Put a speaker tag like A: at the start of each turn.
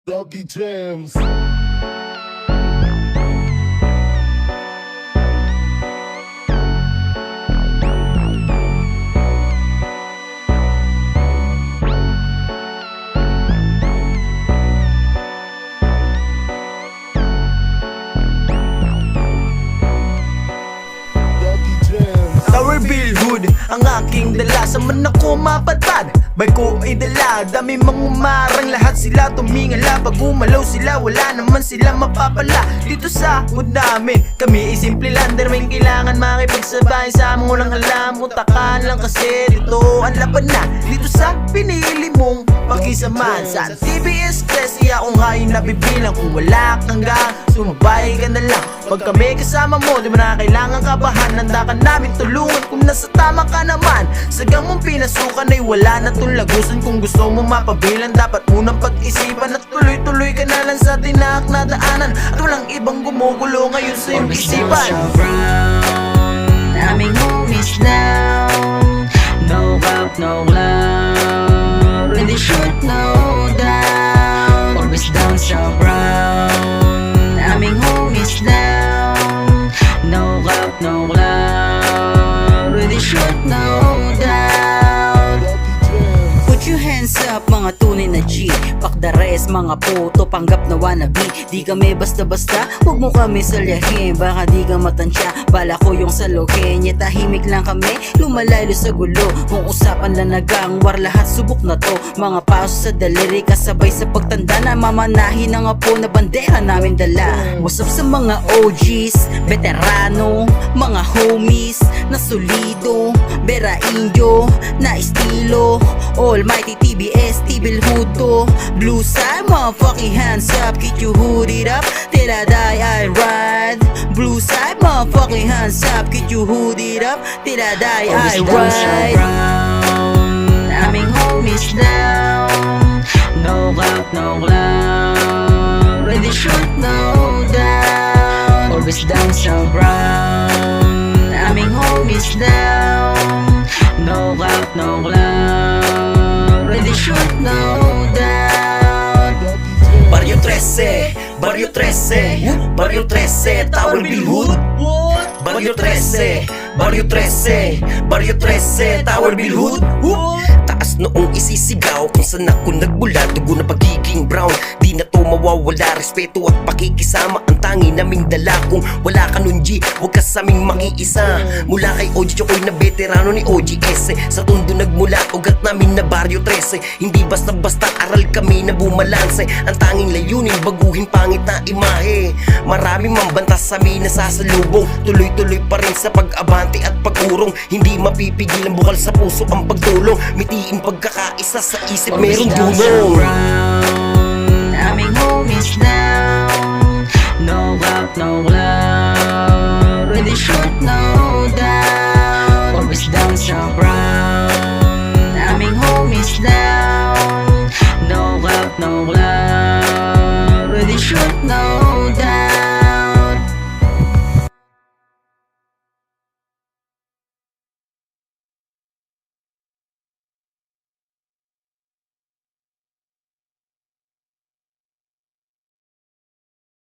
A: Doggy Jams.
B: Tower Billhood, ang aking dala. Sa man ako mapadpad, bay ko ay dala. Dami mang umarang, lahat sila tumingala. Pag umalaw sila, wala naman sila mapapala. Dito sa hood namin, kami ay simple lander. May kailangan makipagsabay sa among walang alam. Utakan lang kasi dito ang laban na. Dito sa pinili mong pakisaman. Sa TBS kasi akong ngayon nabibilang. Kung wala kang gang, sumabay ka na lang. Pag kami kasama mo, di mo na kailangan kabahan. Handa ka namin tulungan kung nasa tama ka naman. Sagang mong pinasukan ay wala na tulagusan. Kung gusto mo mapabilan, dapat munang pag-isipan. At tuloy-tuloy ka na lang sa tinak na daanan. At walang ibang gumugulo ngayon sa iyong isipan.
C: Aming homies now, no cap, no clown. Really shoot, no down. Always down so brown. Aming homies now, no cap, no clown. Really shoot, no down. Put your hands up, mga tunay na G. Fuck the rest, mga puto, panggap na wannabe. Di kami basta-basta, huwag mo kami salyahin. Baka di ka matansya, bala ko yung saluhin. Nye tahimik lang kami, lumalaylo sa gulo. Kung usapan lang nagang war, lahat subok na to. Mga paso sa daliri, kasabay sa pagtanda na mamanahin ang apo na bandera namin dala. What's up sa mga OGs, veterano, mga homies na solido, Bera Indio, na estilo, Almighty TBS, Tibil Huto, Blue side, motherfucking hands up, get you hooded up, till I die I ride. Blue side, motherfucking hands up, get you hooded up, till I die I ride. Aming homies down, no cap, no clown. Ready shoot, no down. Always down so brown. Aming homies down, no cap, no clown. Ready shoot, no down.
B: Barrio 13, Barrio 13, Barrio 13, Tower Billhood. Barrio 13, Barrio 13, Barrio 13, Tower Billhood. Taas noong isisigaw kung saan ako nagmula. Dugo na pagiging brown, di na to mawawala. Respeto at pakikisama ang tangi naming dala. Kung wala ka nun G, huwag ka sa aming makiisa. Mula kay OG Chokoy na veterano ni OGS, sa tundo nagmula, ugat namin na Barrio 13. Hindi basta-basta aral kami na bumalanse. Ang tanging layunin, baguhin pangit na imahe. Maraming mambantas sa amin na sasalubong. Tuloy-tuloy pa rin sa pag-abante at pag-urong. Hindi mapipigil ang bukal sa puso ang pagtulong. Mitiin pagkakaisa sa isip, merong dunong.
C: Aming homies down, no cap, no clown. Ready shoot,